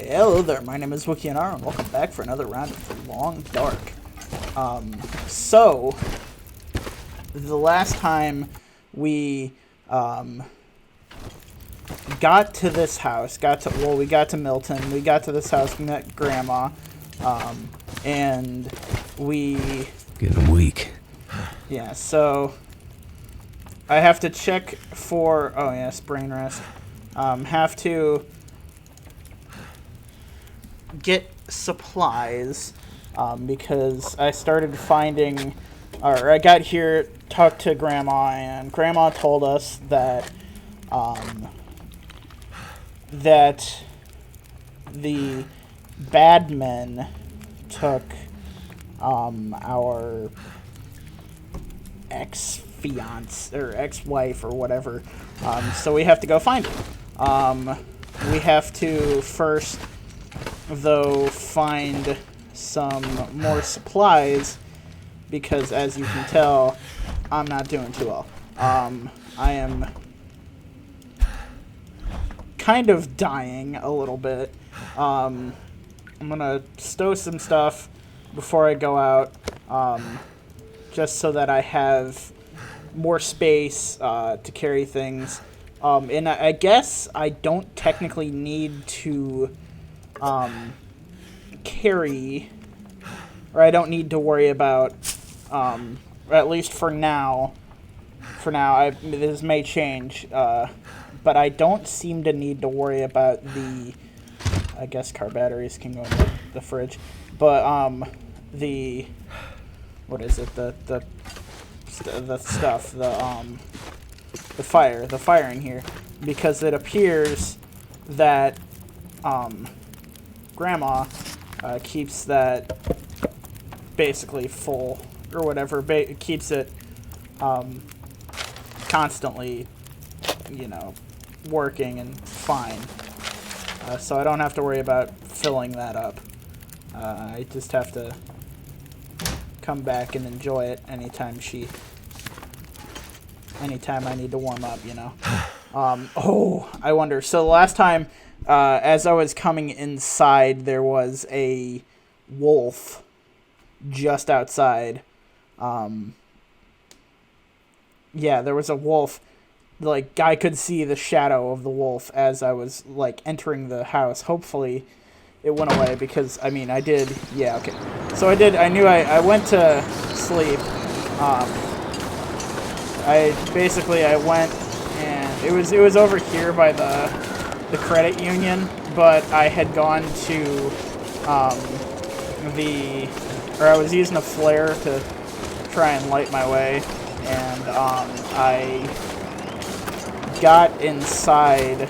Hello there, my name is WikiAnR, and welcome back for another round of Long Dark. So, the last time we, got to this house, we got to Milton, we got to this house, we met Grandma, and we... Getting weak. Yeah, so... I have to check for... Oh, yes, brain rest. Have to... get supplies because I started finding, or I got here, talked to Grandma, and Grandma told us that that the bad men took our ex-fiance or ex-wife or whatever, so we have to go find it. We have to first, though, find some more supplies, because as you can tell, I'm not doing too well. I am kind of dying a little bit. I'm gonna stow some stuff before I go out, just so that I have more space to carry things. And I guess I don't technically need to carry, or I don't need to worry about, at least for now, this may change, but I don't seem to need to worry about the, I guess car batteries can go in the fridge, but, what is it, the stuff, the fire in here, because it appears that, Grandma keeps that basically full or whatever, keeps it constantly, working and fine. So I don't have to worry about filling that up. I just have to come back and enjoy it anytime I need to warm up, I wonder. So the last time, as I was coming inside, there was a wolf just outside. Yeah, there was a wolf. Like, I could see the shadow of the wolf as I was, entering the house. Hopefully it went away, because, I did... Yeah, okay. So I knew I went to sleep. I went, and it was over here by the credit union, but I had gone to I was using a flare to try and light my way, and I got inside.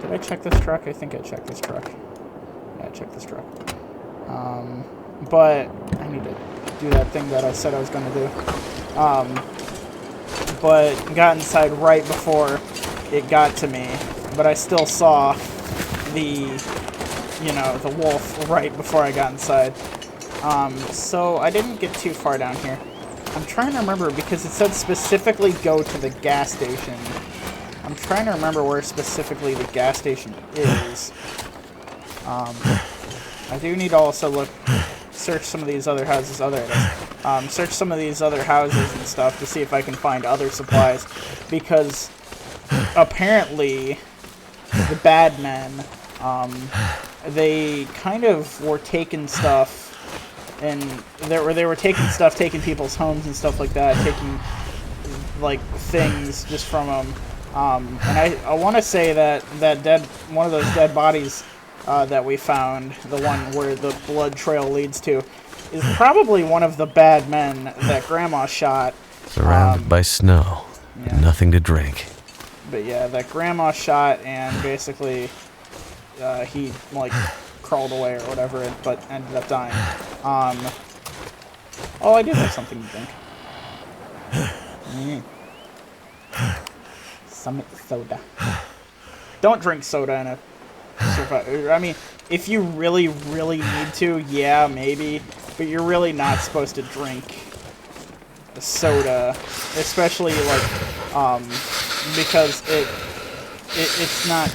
Did I check this truck? I think I checked this truck. Yeah, I checked this truck. But I need to do that thing that I said I was going to do. But got inside right before it got to me, but I still saw the wolf right before I got inside. So I didn't get too far down here. I'm trying to remember, because it said specifically go to the gas station. I'm trying to remember where specifically the gas station is. I do need to also search some of these other houses. Search some of these other houses and stuff to see if I can find other supplies, because apparently the bad men, they kind of were taking stuff, and they were taking stuff, taking people's homes and stuff like that, taking things just from them. And I want to say that one of those dead bodies that we found, the one where the blood trail leads to, is probably one of the bad men that Grandma shot. Surrounded by snow, yeah. and nothing to drink. But yeah, that Grandma shot, and basically he crawled away or whatever, but ended up dying. Oh, I do have something to drink. Some soda. Don't drink soda in a survival. If you really, really need to, yeah, maybe. But you're really not supposed to drink soda, especially because it's not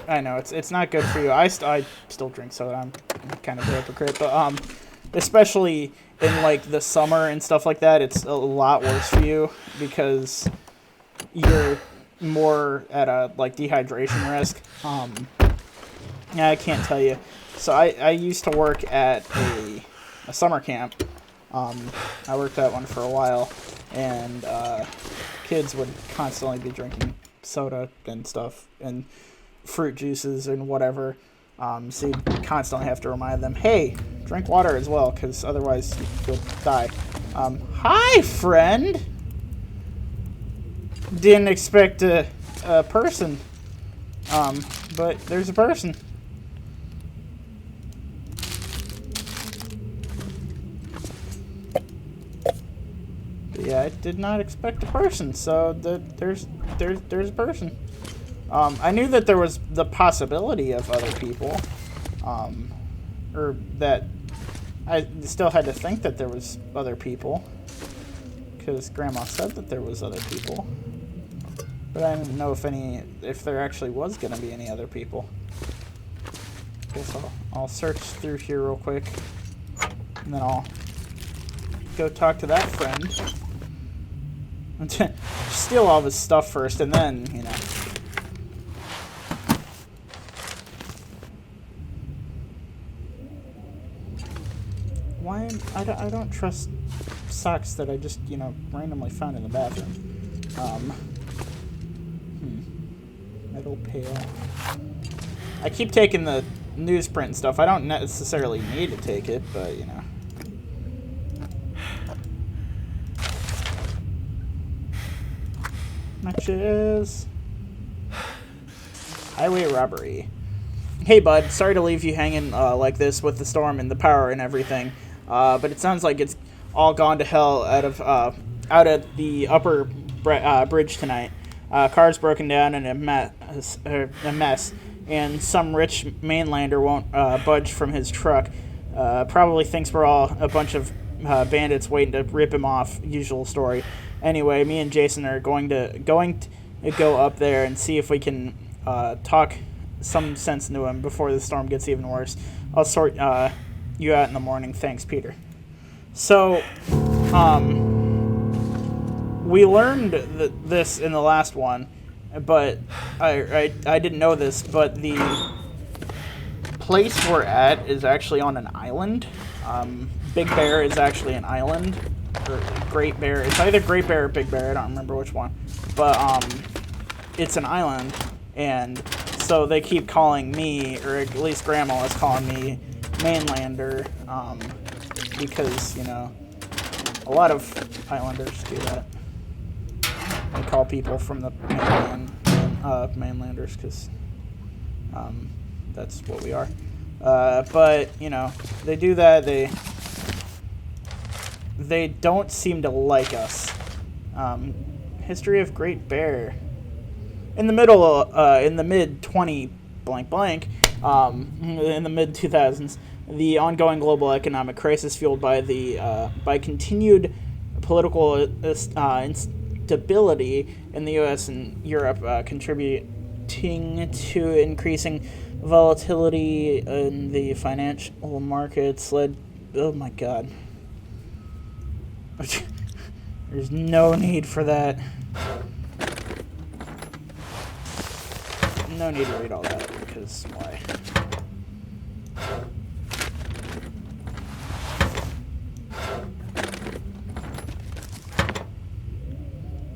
I know it's not good for you. I still drink soda. I'm kind of a hypocrite, but especially in like the summer and stuff like that, it's a lot worse for you because you're more at a like dehydration risk. I can't tell you. So I used to work at a summer camp. I worked at one for a while, and kids would constantly be drinking soda and stuff and fruit juices and whatever. So you constantly have to remind them, hey, drink water as well, because otherwise you'll die. Hi, friend! Didn't expect a person. But there's a person. Yeah, I did not expect a person, so there's a person. I knew that there was the possibility of other people, or that I still had to think that there was other people, because Grandma said that there was other people, but I didn't know if there actually was going to be any other people. Guess I'll search through here real quick, and then I'll go talk to that friend. Steal all of his stuff first, and then, you know. Why? I don't trust socks that I just, you know, randomly found in the bathroom. Metal pail. I keep taking the newsprint and stuff. I don't necessarily need to take it, but, you know. Matches. Highway robbery. Hey, bud. Sorry to leave you hanging like this with the storm and the power and everything, but it sounds like it's all gone to hell out of the upper bridge tonight. Car's broken down and a mess, and some rich mainlander won't budge from his truck. Probably thinks we're all a bunch of bandits waiting to rip him off. Usual story. Anyway, me and Jason are going to go up there and see if we can talk some sense into him before the storm gets even worse. I'll sort you out in the morning. Thanks, Peter. So, we learned this in the last one, but I didn't know this, but the place we're at is actually on an island. Big Bear is actually an island. Or Great Bear. It's either Great Bear or Big Bear. I don't remember which one. But it's an island, and so they keep calling me, or at least Grandma is calling me, mainlander, because, you know, a lot of islanders do that. They call people from the mainlanders, because that's what we are. But, you know, they do that. They don't seem to like us. History of Great Bear. In the mid-20 blank blank, in the mid-2000s, the ongoing global economic crisis fueled by continued political instability in the U.S. and Europe, contributing to increasing volatility in the financial markets, led. Oh my God. There's no need for that. No need to read all that, because why?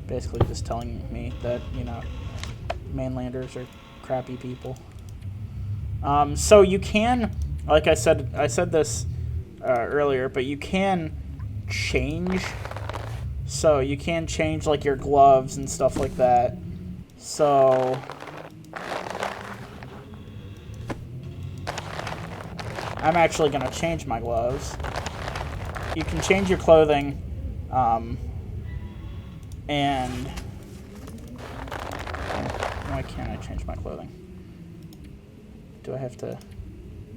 Basically just telling me that, you know, mainlanders are crappy people. So you can, like I said this earlier, but you can change. So you can change like your gloves and stuff like that. So I'm actually going to change my gloves. You can change your clothing, and why can't I change my clothing? Do I have to?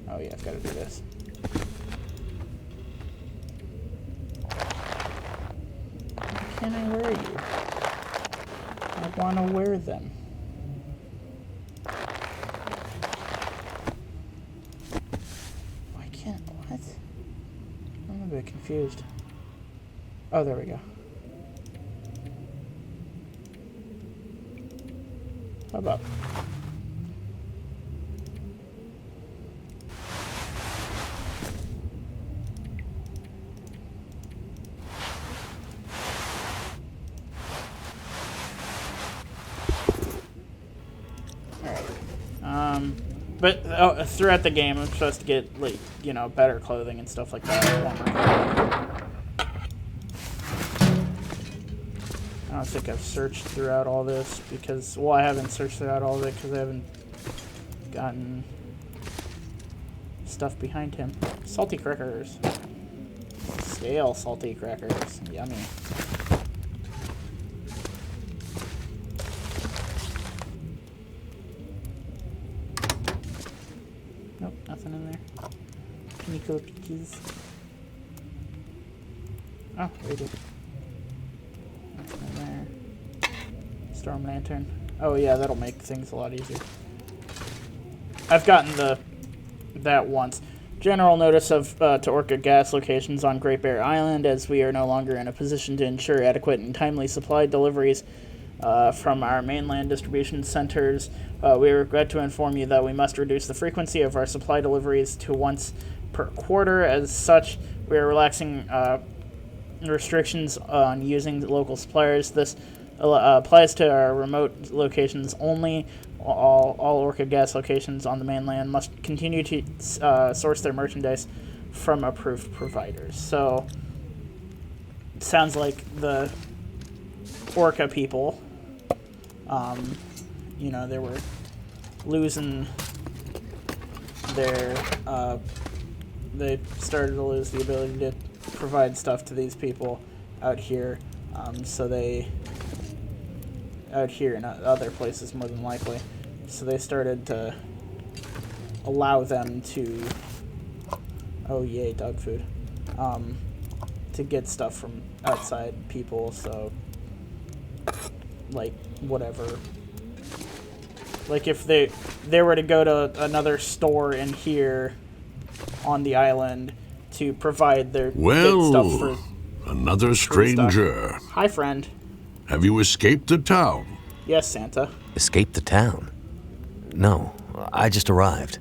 Oh yeah, I've got to do this. Can I wear you? I want to wear them. bit confused. Oh, there we go. How about? But throughout the game, I'm supposed to get, like, you know, better clothing and stuff like that. I don't think I've searched throughout all this because, well, I haven't searched throughout all of it because I haven't gotten stuff behind him. Salty crackers. Stale salty crackers. Yummy. Nope, nothing in there. Nico peaches. Oh, there you go. Nothing in there. Storm lantern. Oh yeah, that'll make things a lot easier. I've gotten that once. General notice of to Orca gas locations on Great Bear Island, as we are no longer in a position to ensure adequate and timely supply deliveries from our mainland distribution centers. We regret to inform you that we must reduce the frequency of our supply deliveries to once per quarter. As such, we are relaxing restrictions on using local suppliers. This applies to our remote locations only. All Orca gas locations on the mainland must continue to source their merchandise from approved providers. So, it sounds like the Orca people, you know, they were losing their, they started to lose the ability to provide stuff to these people out here, so they, out here and other places more than likely, so they started to allow them to, oh yay, dog food, to get stuff from outside people, so, like, whatever. Like, if they were to go to another store in here on the island to provide their get stuff for another stranger. Stuff. Hi, friend. Have you escaped the town? Yes, Santa. Escaped the town? No, I just arrived.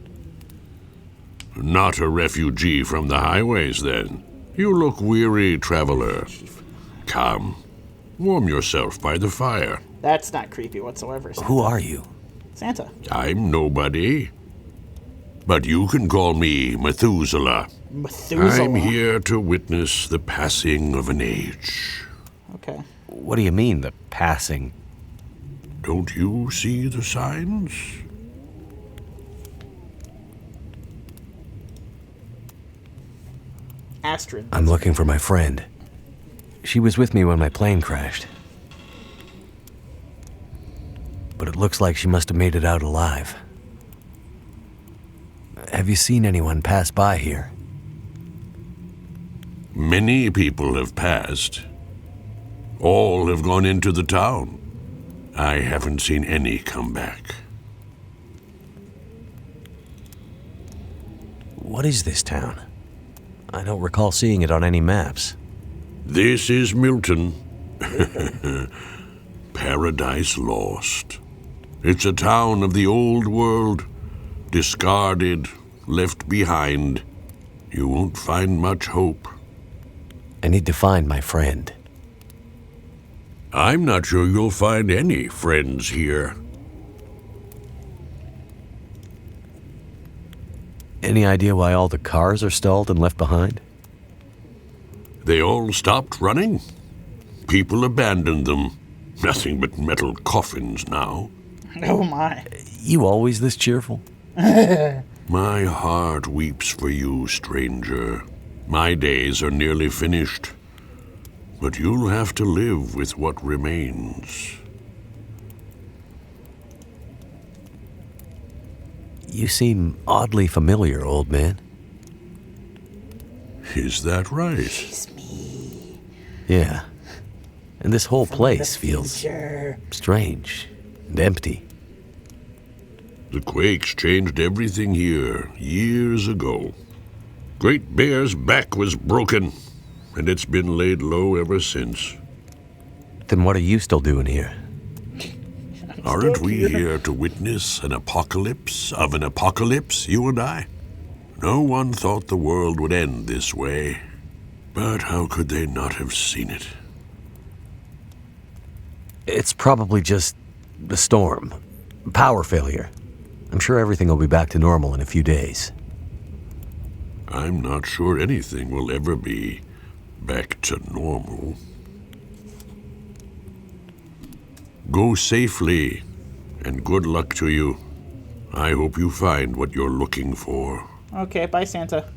Not a refugee from the highways, then. You look weary, traveler. Come, warm yourself by the fire. That's not creepy whatsoever, Santa. Who are you? Santa. I'm nobody. But you can call me Methuselah. Methuselah? I'm here to witness the passing of an age. Okay. What do you mean, the passing? Don't you see the signs? Astrid. I'm looking for my friend. She was with me when my plane crashed. But it looks like she must have made it out alive. Have you seen anyone pass by here? Many people have passed. All have gone into the town. I haven't seen any come back. What is this town? I don't recall seeing it on any maps. This is Milton. Paradise Lost. It's a town of the old world, discarded, left behind. You won't find much hope. I need to find my friend. I'm not sure you'll find any friends here. Any idea why all the cars are stalled and left behind? They all stopped running. People abandoned them. Nothing but metal coffins now. Oh my. You always this cheerful? My heart weeps for you, stranger. My days are nearly finished. But you'll have to live with what remains. You seem oddly familiar, old man. Is that right? It's me. Yeah. And this whole From place the feels future. strange and empty. The quakes changed everything here years ago. Great Bear's back was broken, and it's been laid low ever since. Then what are you still doing here? Aren't we here to witness an apocalypse of an apocalypse, you and I? No one thought the world would end this way, but how could they not have seen it? It's probably just a storm. Power failure. I'm sure everything will be back to normal in a few days. I'm not sure anything will ever be back to normal. Go safely, and good luck to you. I hope you find what you're looking for. Okay, bye, Santa.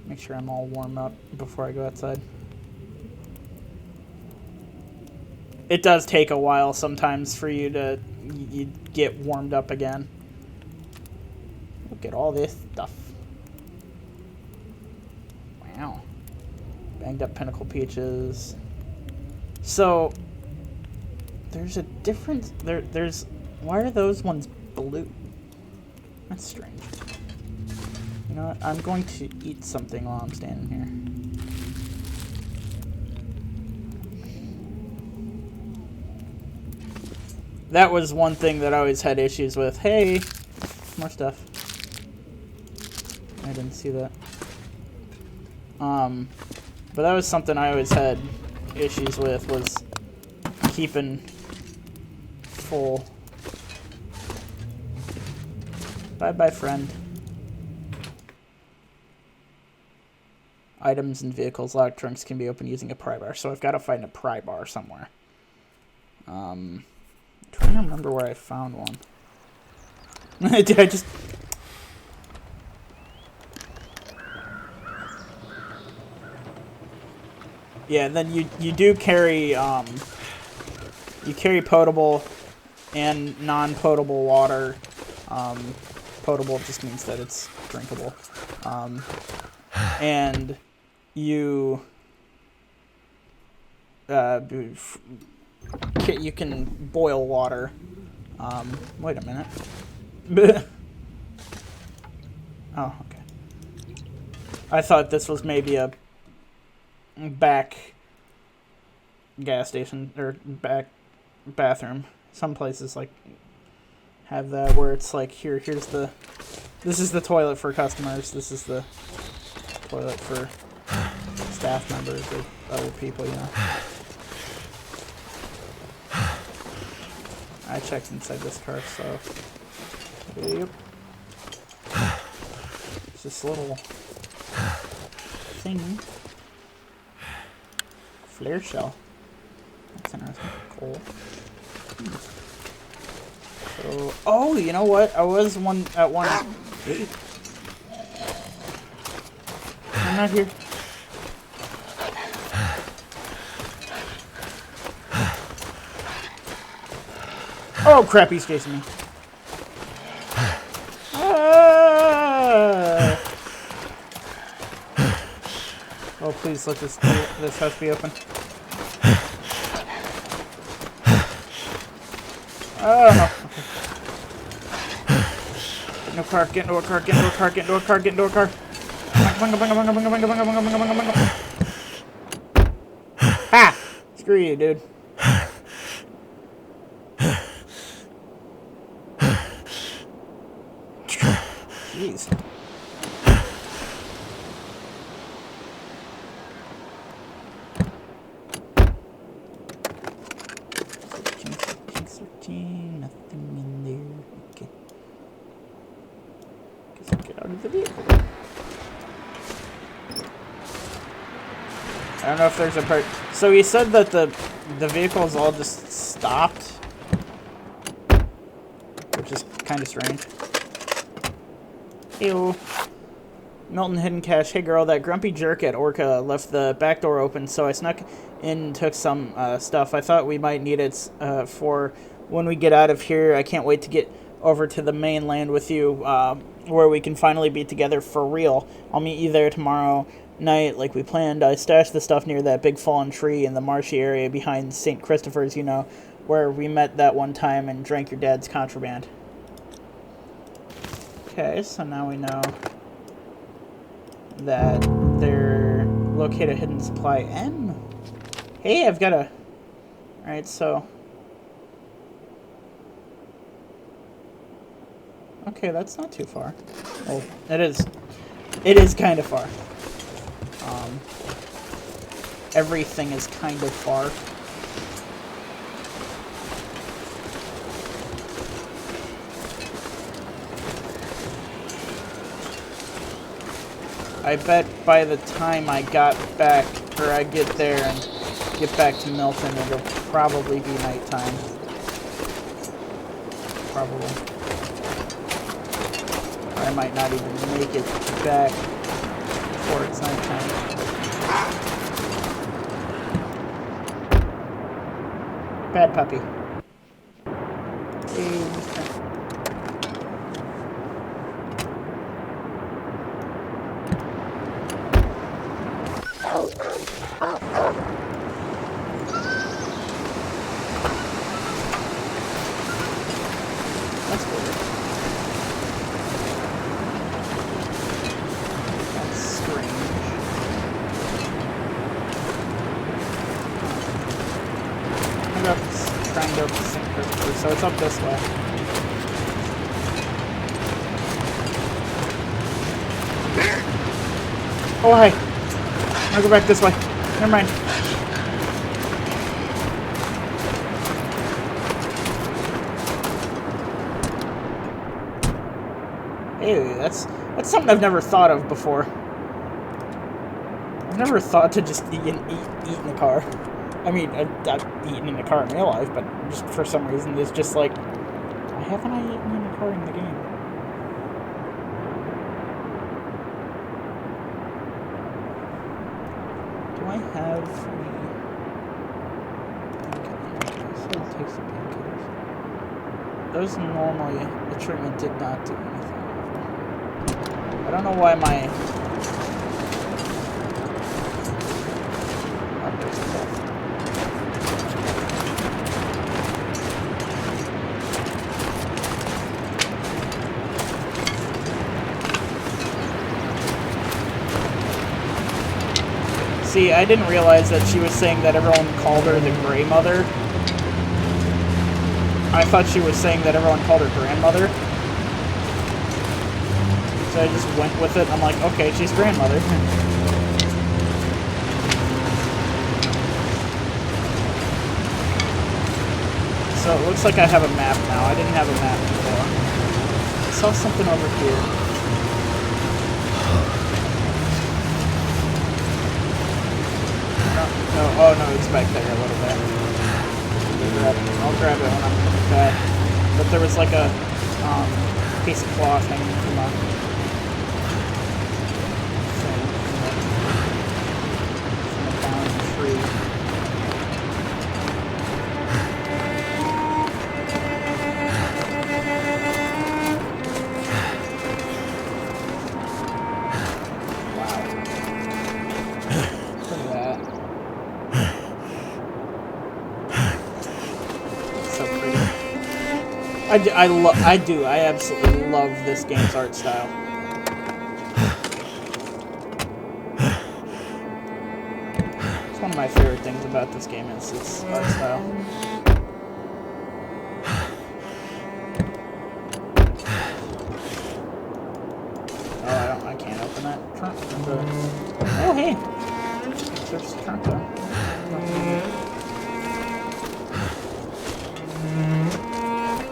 Make sure I'm all warm up before I go outside. It does take a while sometimes for you to you get warmed up again. Look at all this stuff. Wow. Banged up Pinnacle Peaches. So, there's a difference. There's... Why are those ones blue? That's strange. You know what? I'm going to eat something while I'm standing here. That was one thing that I always had issues with. Hey! More stuff. I didn't see that. But that was something I always had issues with, was keeping full. Bye-bye, friend. Items and vehicles locked trunks can be opened using a pry bar. So I've got to find a pry bar somewhere. I'm trying to remember where I found one. Did I just... Yeah, and then you do carry you carry potable and non-potable water. Potable just means that it's drinkable. And you you can boil water. Wait a minute. Oh, okay. I thought this was maybe a back gas station or back bathroom. Some places like have that where it's like here's the this is the toilet for customers, this is the toilet for staff members or other people, you know. I checked inside this car, so yep. It's this little thing. Flare shell. That's interesting. Cool. So, oh, you know what? I was at one. I'm not here. Oh crap! He's chasing me. Ah! Oh please, let this house be open. Oh no. Get into a car, get into a car, get into a car, get into a car, get into a car. Ha! Screw you, dude. Jeez. Nothing in there. Okay. Guess I'll get out of the vehicle. I don't know if there's a part. So he said that the vehicles all just stopped, which is kind of strange. Ew. Milton Hidden Cache. Hey girl, that grumpy jerk at Orca left the back door open, so I snuck in and took some stuff. I thought we might need it for when we get out of here. I can't wait to get over to the mainland with you, where we can finally be together for real. I'll meet you there tomorrow night like we planned. I stashed the stuff near that big fallen tree in the marshy area behind St. Christopher's, you know, where we met that one time and drank your dad's contraband. Okay, so now we know that they're locate a hidden supply. M. Hey, I've got a... Alright, so... Okay, that's not too far. Well, it is. It is kind of far. Everything is kind of far. I bet by the time I got back, or I get there and get back to Milton, it'll probably be nighttime. Probably. Or I might not even make it back before it's nighttime. Bad puppy. Hey, mister. That's weird. That's strange. I'm going to try and go to St. Christopher, so it's up this way. Oh, hi. I'll go back this way. Never mind. Hey, that's something I've never thought of before. I've never thought to just eat in the car. I mean, I've eaten in the car in real life, but just for some reason, it's just like, why haven't I eaten in the car in the game? Do I have any... Okay, so it takes the painkillers. Those normally, the treatment did not do anything. I don't know why my... See, I didn't realize that she was saying that everyone called her the Grey Mother. I thought she was saying that everyone called her grandmother. So I just went with it. I'm like, okay, she's grandmother. So it looks like I have a map now. I didn't have a map before. I saw something over here. No, oh no, it's back there a little bit. I'll grab it when I'm coming back. But there was like a piece of cloth hanging from a thing from a down tree. Wow. Look at that. I absolutely love this game's art style. It's one of my favorite things about this game is its art style. Oh, I can't open that trunk. Oh, hey! There's the trunk though.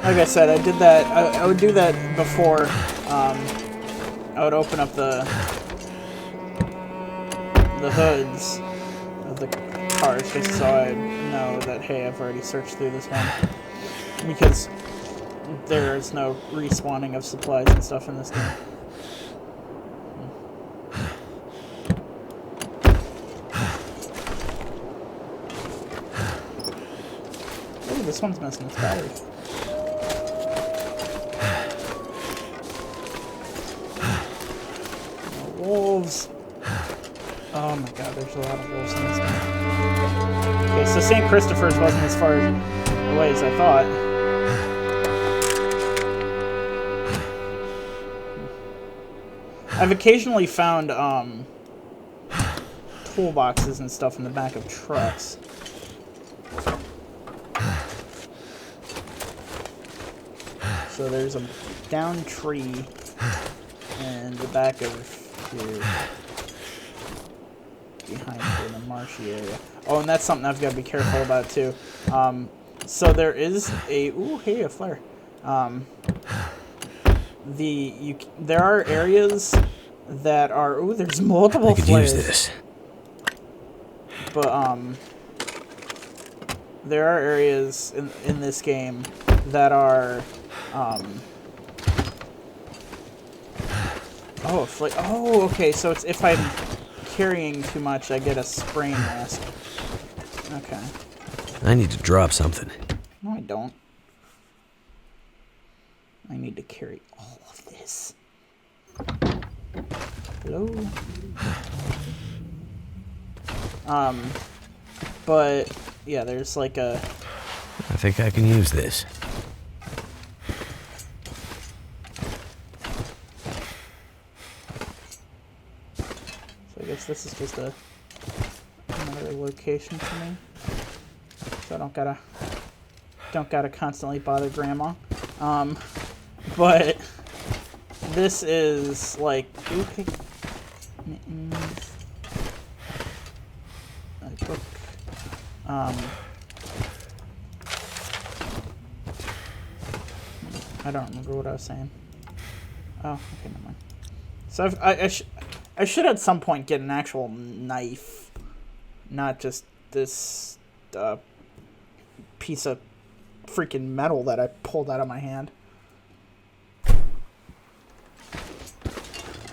Like I said, I did that. I would do that before. I would open up the hoods of the cars just so I'd know that, hey, I've already searched through this one, because there is no respawning of supplies and stuff in this game. Oh, this one's missing its battery. Wolves. Oh my god, there's a lot of wolves in this game. Okay, so St. Christopher's wasn't as far away as I thought. I've occasionally found toolboxes and stuff in the back of trucks. So there's a downed tree in the back of here, behind here in the marshy area. Oh, and that's something I've got to be careful about too. So there is a a flare. There are areas that are there's multiple I could flares. use this. But there are areas in this game that are okay, so it's if I'm carrying too much, I get a sprain risk. Okay. I need to drop something. No, I don't. I need to carry all of this. Hello? But, yeah, there's like a... I think I can use this. So I guess this is just another location for me. So I don't gotta constantly bother Grandma. But this is like hey. Mittens. A book. I don't remember what I was saying. Oh, okay, never mind. So I should at some point get an actual knife, not just this piece of freaking metal that I pulled out of my hand.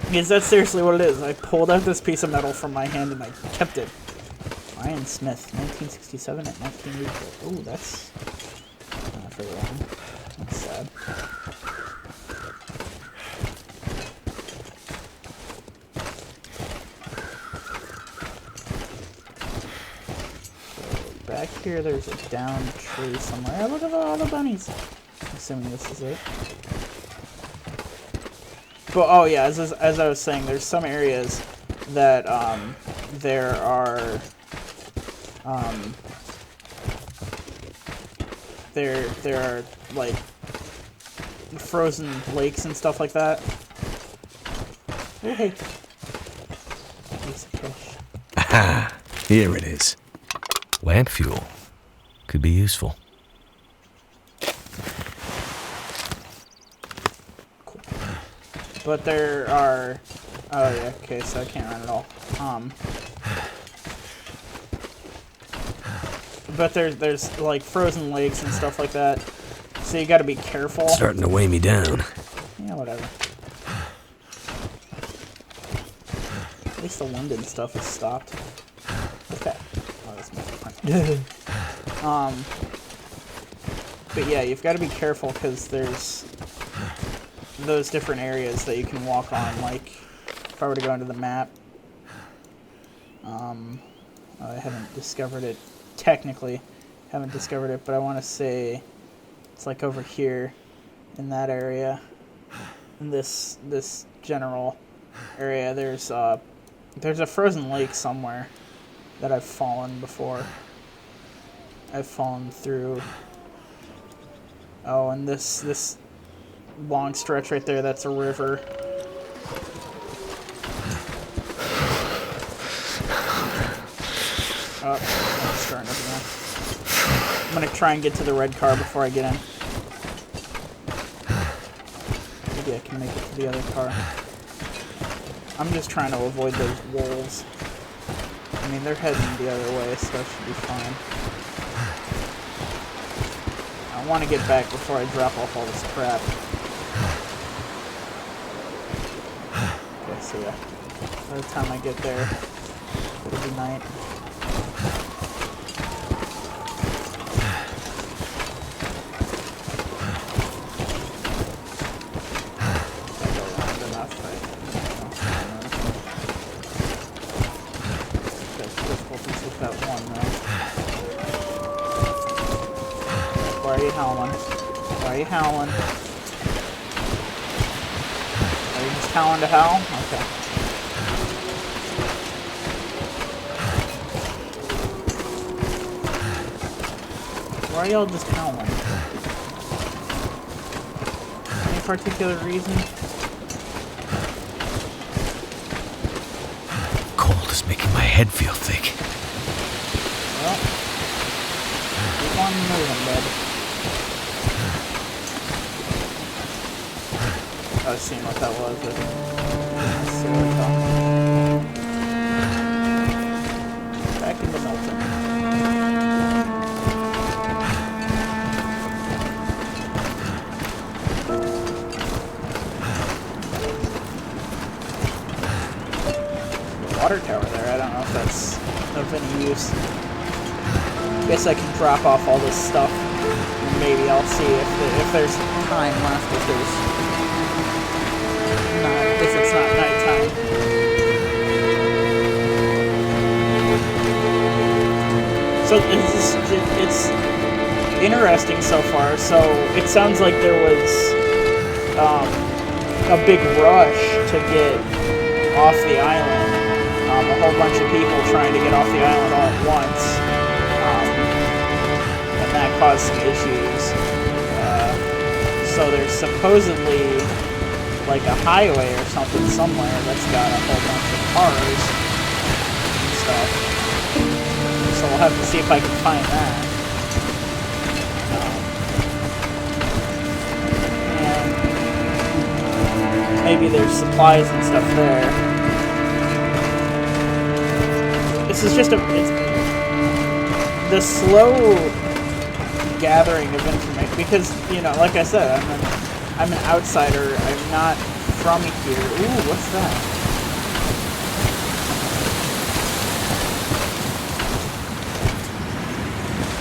Because that's seriously what it is. I pulled out this piece of metal from my hand and I kept it. Ryan Smith, 1967 at 1984. Ooh, that's not very long. That's sad. So back here, there's a downed tree somewhere. Oh, look at all the bunnies. Assuming this is it. But oh yeah, as I was saying, there's some areas that there are there are like frozen lakes and stuff like that. Oh hey, piece of fish. Aha! Here it is. Lamp fuel. Could be useful. Cool. But there are. Oh yeah. Okay, so I can't run at all. But there's like frozen lakes and stuff like that, so you got to be careful. It's starting to weigh me down. Yeah, whatever. At least the wind and stuff is stopped. Okay. Oh, that's my But yeah, you've got to be careful because there's those different areas that you can walk on. Like if I were to go into the map, I haven't discovered it. Technically, haven't discovered it, but I want to say it's like over here in that area, in this general area. There's a frozen lake somewhere that I've fallen before. I've fallen through. Oh, and this long stretch right there, that's a river. Oh, I'm starting up again. I'm gonna try and get to the red car before I get in. Maybe I can make it to the other car. I'm just trying to avoid those wolves. I mean, they're heading the other way, so that should be fine. I want to get back before I drop off all this crap. Okay, so yeah. By the time I get there, it'll be night. Why are you howling? Why are you howling? Are you just howling to hell? Okay. Why are y'all just howling? Any particular reason? Cold is making my head feel thick. Well, keep on moving, bud. I was seeing what that was. But let's see what it comes. Back into Milton. Water tower there. I don't know if that's of any use. Guess I can drop off all this stuff. And maybe I'll see if there's time left. If it's not nighttime. So it's interesting so far. So it sounds like there was a big rush to get off the island. A whole bunch of people trying to get off the island all at once, and that caused some issues. So there's supposedly like a highway or something somewhere that's got a whole bunch of cars and stuff. So we'll have to see if I can find that. And maybe there's supplies and stuff there. This is just it's the slow gathering of information, because, you know, like I said, I'm an outsider. I'm not from here. Ooh, what's that?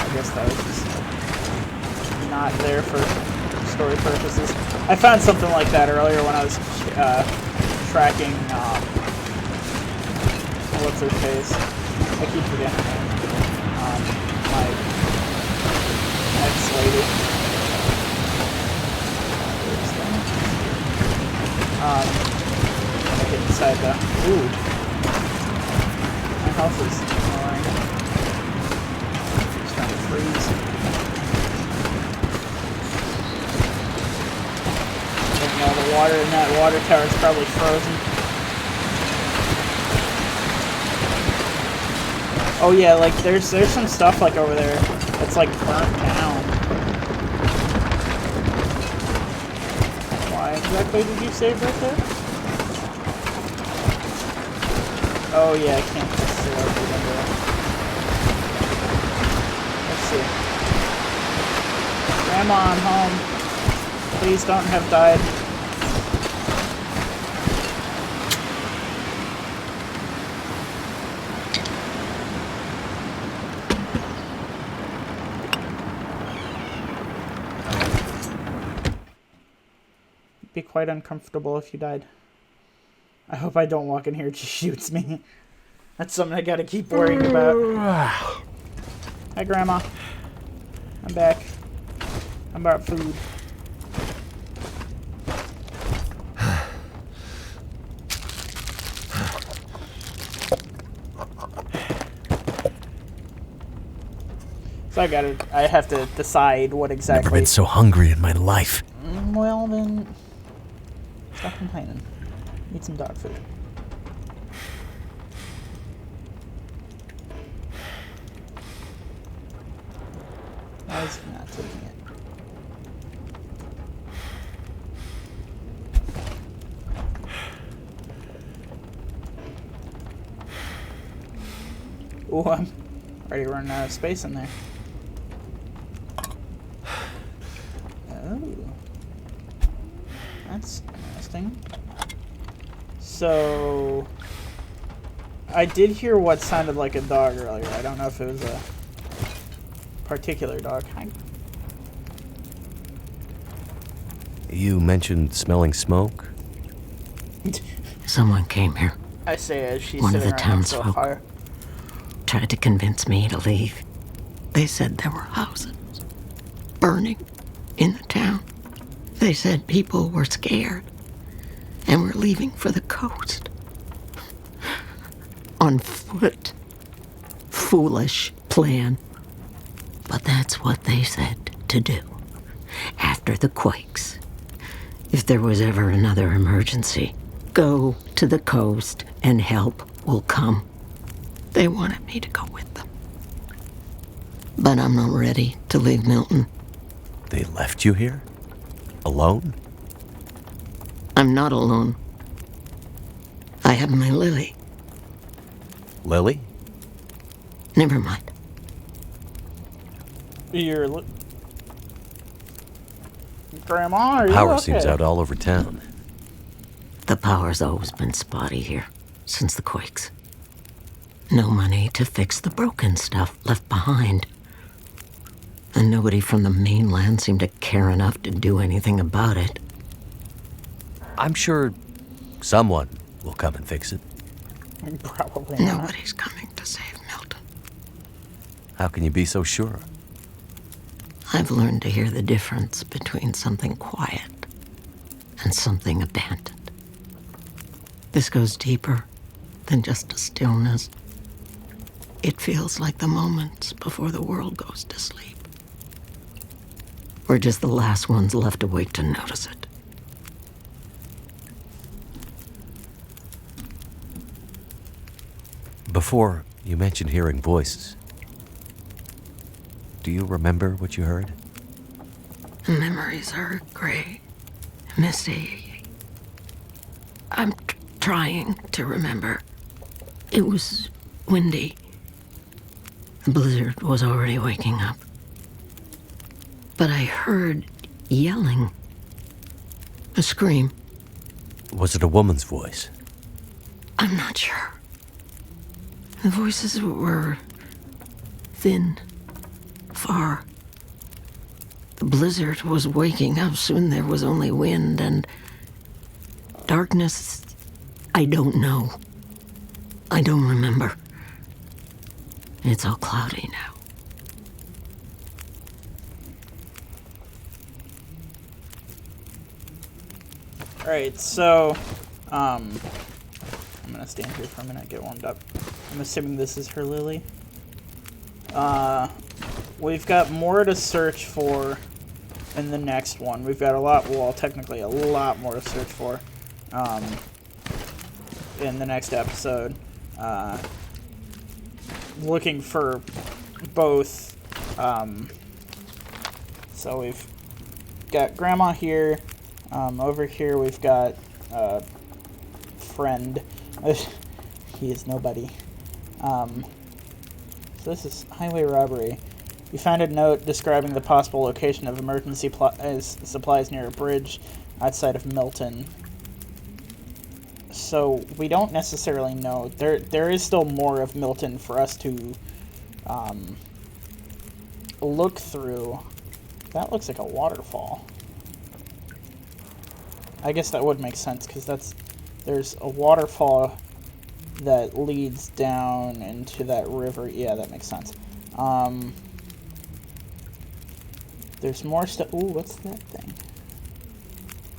I guess that was just not there for story purposes. I found something like that earlier when I was tracking what's her face? I keep forgetting her name. My ex-lady. I'm gonna get inside the... Ooh. My health is annoying. It's trying to freeze. Taking all the water in that water tower is probably frozen. Oh yeah, like there's some stuff like over there that's like burnt down. Why exactly did you save right there? Oh yeah, I can't necessarily remember that. Let's see. Grandma, I'm home. Please don't have died. Be quite uncomfortable if you died. I hope I don't walk in here and she shoots me. That's something I gotta keep worrying about. Hi, Grandma. I'm back. I brought food. So I have to decide what exactly... Never been so hungry in my life. Well, then... Stop complaining. Eat some dog food. Why is he not taking it? Ooh, I'm already running out of space in there. Oh. That's interesting. So, I did hear what sounded like a dog earlier. I don't know if it was a particular dog. Hi. You mentioned smelling smoke? Someone came here. I say as she's One of sitting the right next to a townsfolk. fire. Tried to convince me to leave. They said there were houses burning in the town. They said people were scared and were leaving for the coast. On foot. Foolish plan. But that's what they said to do. After the quakes. If there was ever another emergency, go to the coast and help will come. They wanted me to go with them. But I'm not ready to leave Milton. They left you here? Alone? I'm not alone. I have my Lily. Lily? Never mind. Grandma, are you Power okay? seems out all over town. The power's always been spotty here, since the quakes. No money to fix the broken stuff left behind. And nobody from the mainland seemed to care enough to do anything about it. I'm sure someone will come and fix it. Probably not. Nobody's coming to save Milton. How can you be so sure? I've learned to hear the difference between something quiet and something abandoned. This goes deeper than just a stillness. It feels like the moments before the world goes to sleep. We're just the last ones left awake to notice it. Before, you mentioned hearing voices. Do you remember what you heard? Memories are gray, misty. I'm trying to remember. It was windy. The blizzard was already waking up. But I heard yelling. A scream. Was it a woman's voice? I'm not sure. The voices were thin, far. The blizzard was waking up. Soon there was only wind and darkness. I don't know. I don't remember. It's all cloudy now. Alright, so, I'm gonna stand here for a minute, get warmed up. I'm assuming this is her Lily. We've got more to search for in the next one. We've got a lot, well, technically a lot more to search for, in the next episode. Looking for both, so we've got Grandma here. Over here we've got friend. He is nobody. So this is highway robbery. You found a note describing the possible location of emergency supplies near a bridge outside of Milton. So we don't necessarily know. There is still more of Milton for us to look through. That looks like a waterfall. I guess that would make sense, because there's a waterfall that leads down into that river. Yeah, that makes sense. There's more stuff. Ooh, what's that thing?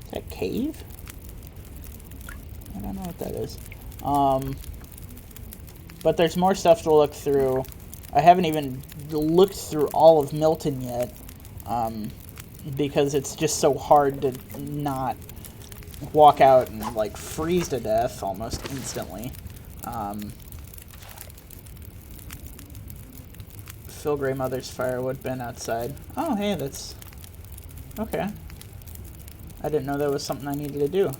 Is that a cave? I don't know what that is. But there's more stuff to look through. I haven't even looked through all of Milton yet, because it's just so hard to not walk out and, like, freeze to death almost instantly. Phil Greymothers firewood bin outside. Oh, hey, that's... okay. I didn't know that was something I needed to do.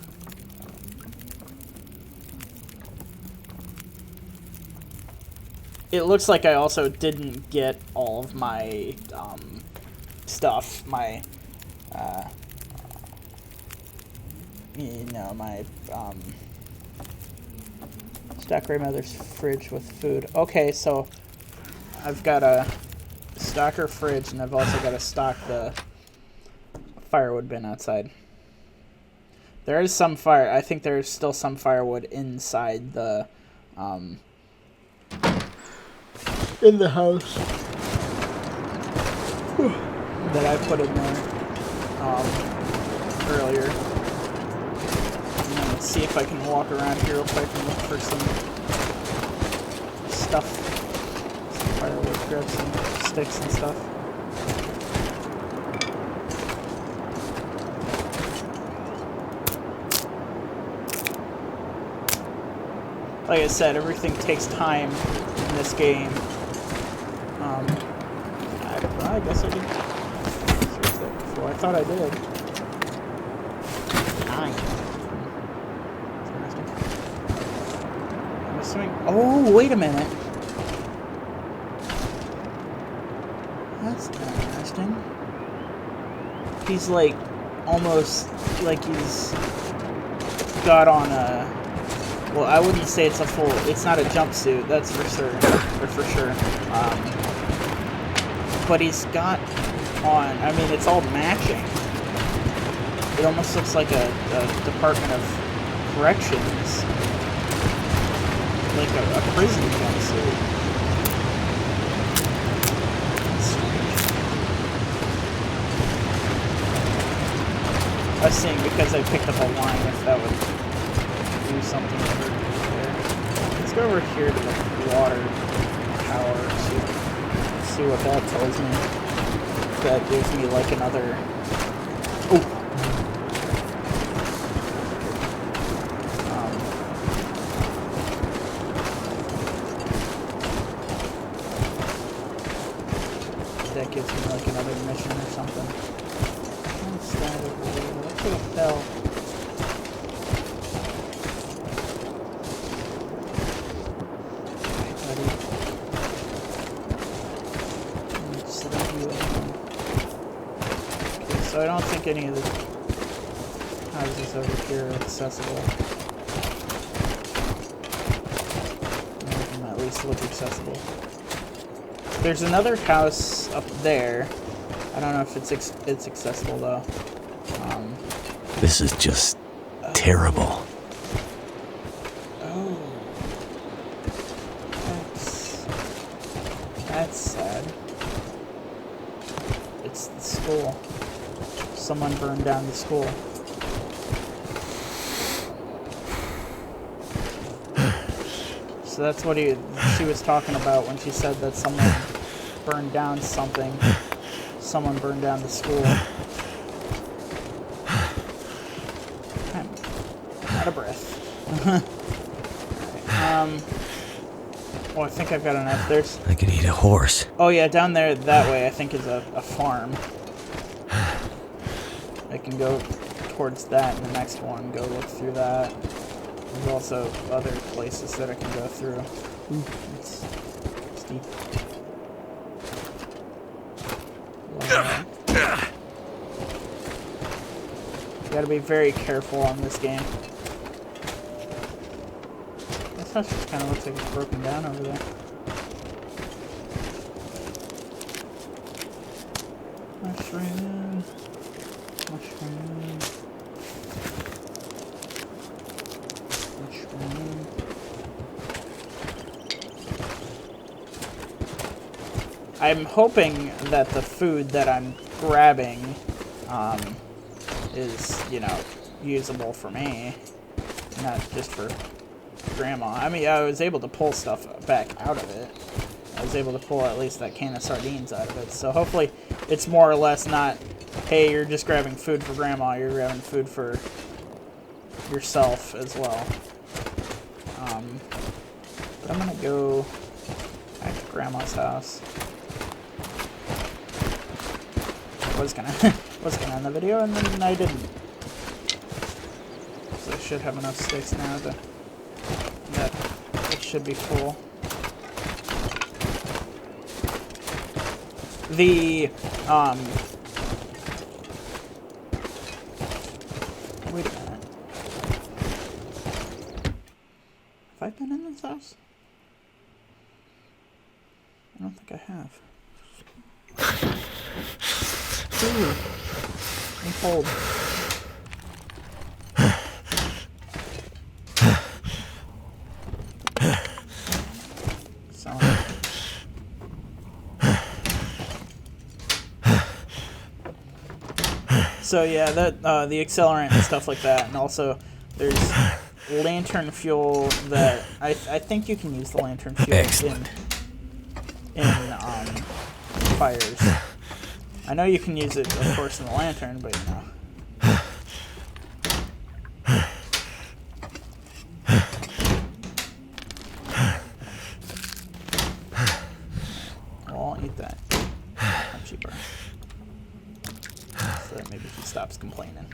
It looks like I also didn't get all of my, stuff. My, you know, my, stock Greymother's fridge with food. Okay, so I've got a stocker fridge, and I've also got to stock the firewood bin outside. There is some fire. I think there's still some firewood inside the, in the house that I put in there, earlier. And then see if I can walk around here real quick and look for some stuff. Some firewood, grab some sticks and stuff. Like I said, everything takes time in this game. I guess I did search that before. I thought I did. 9. I'm assuming. Oh, wait a minute. That's interesting. He's like almost like he's got on a. Well, I wouldn't say it's a full. It's not a jumpsuit. That's for sure. Or for sure. But he's got on. I mean, it's all matching. It almost looks like a Department of Corrections, like a prison jumpsuit. I was saying because I picked up a line, if that would do something over there. Let's go over here to the water tower. See what that tells me. That gives me like another. Oh. That gives me like another mission or something. What's that over there? What the hell? So I don't think any of the houses over here are accessible. None of them at least look accessible. There's another house up there. I don't know if it's accessible though. This is just terrible. Oh, that's sad. It's the school. Someone burned down the school. So that's what she was talking about when she said that someone burned down something. Someone burned down the school. I'm out of breath. Oh, I think I've got enough. There's. I could eat a horse. Oh yeah, down there that way I think is a farm. I can go towards that in the next one, go look through that. There's also other places that I can go through. Ooh, it's steep. You gotta be very careful on this game. This house just kinda looks like it's broken down over there. Mushroom. Mushroom. Mushroom. I'm hoping that the food that I'm grabbing is, you know, usable for me, not just for Grandma. I mean, I was able to pull stuff back out of it. I was able to pull at least that can of sardines out of it. So hopefully it's more or less not, hey, you're just grabbing food for Grandma, you're grabbing food for yourself as well. But I'm gonna go back to Grandma's house. I was gonna end the video and then I didn't. So I should have enough sticks now that it should be full. The wait a minute. Have I been in this house? I don't think I have. I'm cold. So yeah, that the accelerant and stuff like that, and also there's lantern fuel that I think you can use the lantern fuel Excellent. in fires. I know you can use it, of course, in the lantern, but you know. Well, I'll eat that. I'm cheaper. So that maybe she stops complaining.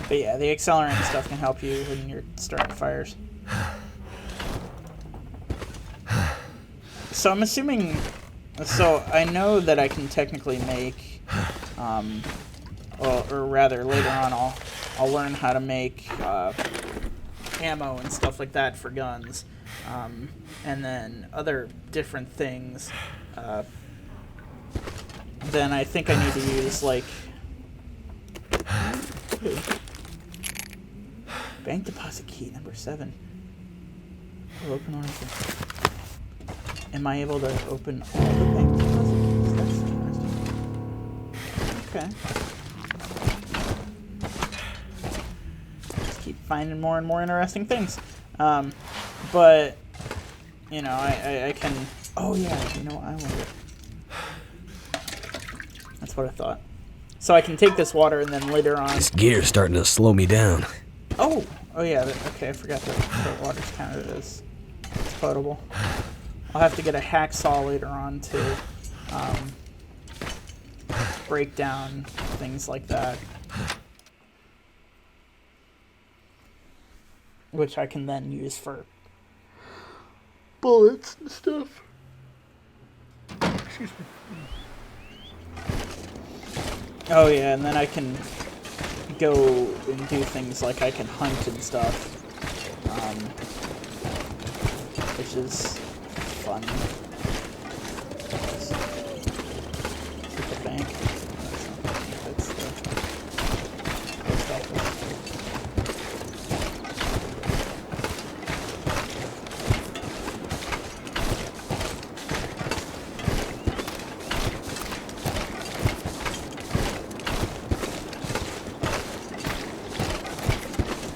But yeah, the accelerant stuff can help you when you're starting fires. So I'm assuming... So I know that I can technically make... or rather, later on I'll learn how to make ammo and stuff like that for guns. And then other different things. Then I think I need to use, like... Bank deposit key number 7. Will open on. Am I able to open all the bank deposit keys? That's interesting. Okay. Just keep finding more and more interesting things. But you know, I can. Oh yeah, you know, I wonder. That's what I thought. So I can take this water and then later on. This gear's starting to slow me down. Oh yeah. Okay, I forgot that the water's counted as potable. I'll have to get a hacksaw later on to break down things like that, which I can then use for bullets and stuff. Excuse me. Oh yeah, and then I can go and do things like I can hunt and stuff, which is fun. At the bank. That's the post office.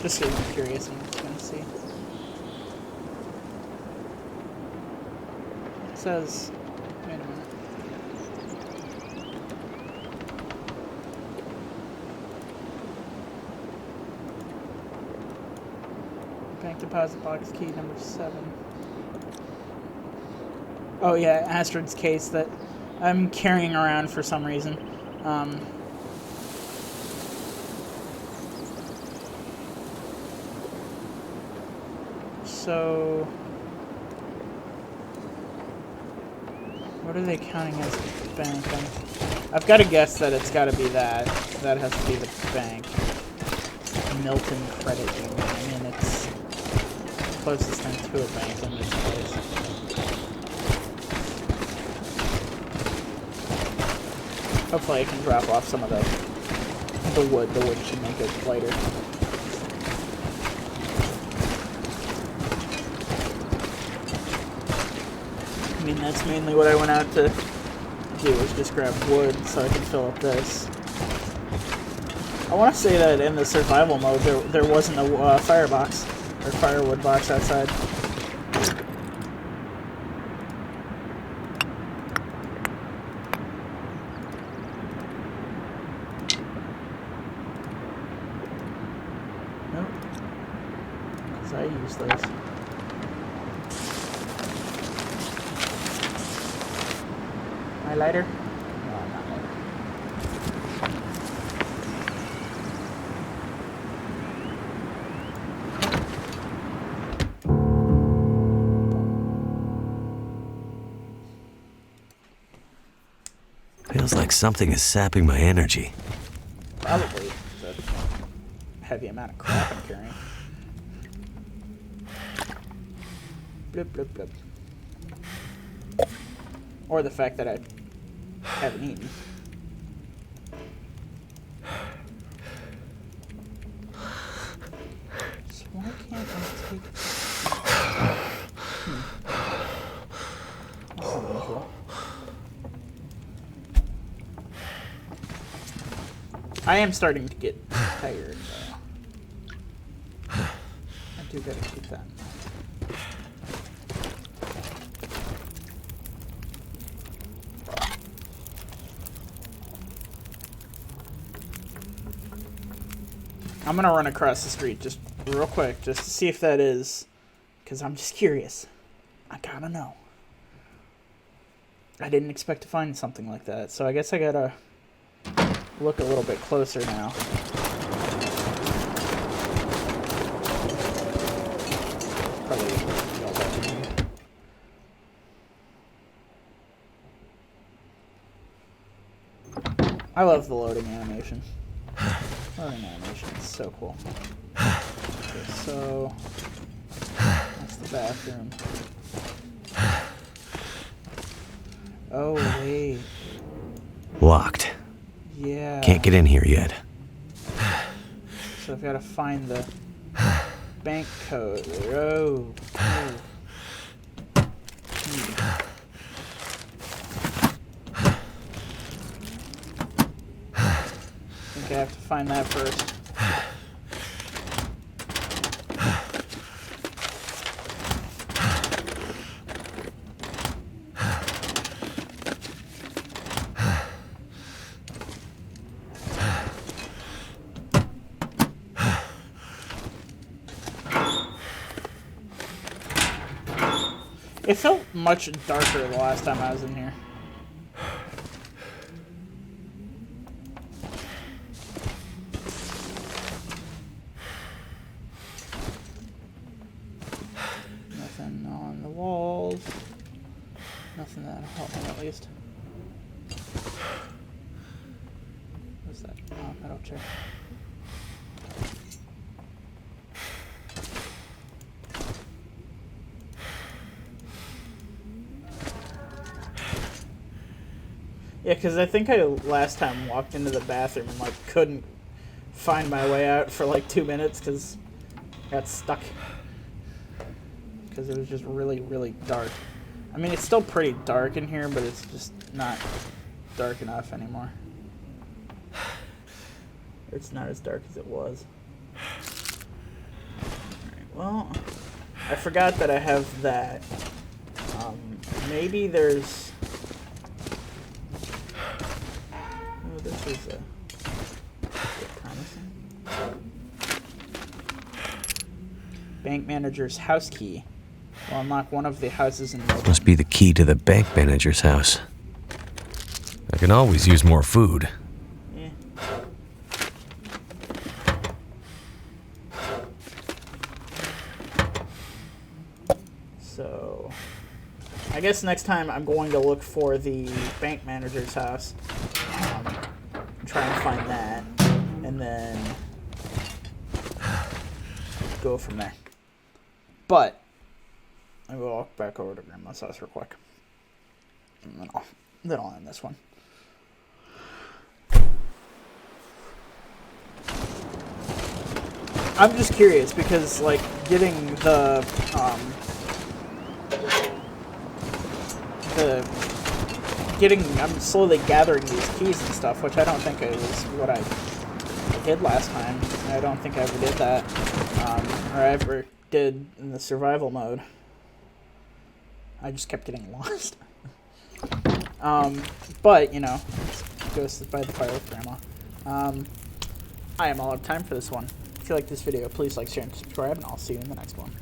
Just because I'm curious and going to see. It says, wait a minute. Bank deposit box key number 7. Oh yeah, Astrid's case that I'm carrying around for some reason. So, what are they counting as the bank? I've got to guess that it's got to be that. That has to be the bank. Milton Credit Union. I mean, it's the closest thing to a bank in this place. Hopefully I can drop off some of the wood. The wood should make it lighter. I mean, that's mainly what I went out to do, is just grab wood so I can fill up this. I want to say that in the survival mode, there wasn't a firebox, or firewood box outside. Nope. Because I use those. My lighter? No, I'm not lighter. Feels like something is sapping my energy. Probably the heavy amount of crap I'm carrying. Blip, blip, blip. Or the fact that I haven't eaten. I am starting to get tired, though. I do gotta keep that in mind. I'm gonna run across the street just real quick, just to see if that is, because I'm just curious. I gotta know. I didn't expect to find something like that, so I guess I gotta look a little bit closer now. Probably all that in here. I love the loading animation. Loading animation is so cool. Okay, so that's the bathroom. Oh wait. Locked. Yeah. Can't get in here yet. So I've got to find the bank code. Oh. Oh. I think I have to find that first. It felt much darker the last time I was in here. Nothing on the walls. Nothing that'll help me at least. What's that? Oh, metal chair. Yeah, because I think I last time walked into the bathroom and like couldn't find my way out for like 2 minutes because I got stuck. Because it was just really, really dark. I mean, it's still pretty dark in here, but it's just not dark enough anymore. It's not as dark as it was. Alright, well, I forgot that I have that. Maybe there's... Oh, this is a bit promising. Bank manager's house key. Will unlock one of the houses in the... Must be the key to the bank manager's house. I can always use more food. Yeah. So, I guess next time I'm going to look for the bank manager's house. Try and find that. And then go from there. But I will walk back over to Grandma's house real quick. And then I'll end this one. I'm just curious because, like, I'm slowly gathering these keys and stuff, which I don't think is what I did last time. I don't think I ever did that, or I ever did in the survival mode. I just kept getting lost. But, you know, Ghost by the Fire with Grandma. I am all out of time for this one. If you like this video, please like, share, and subscribe, and I'll see you in the next one.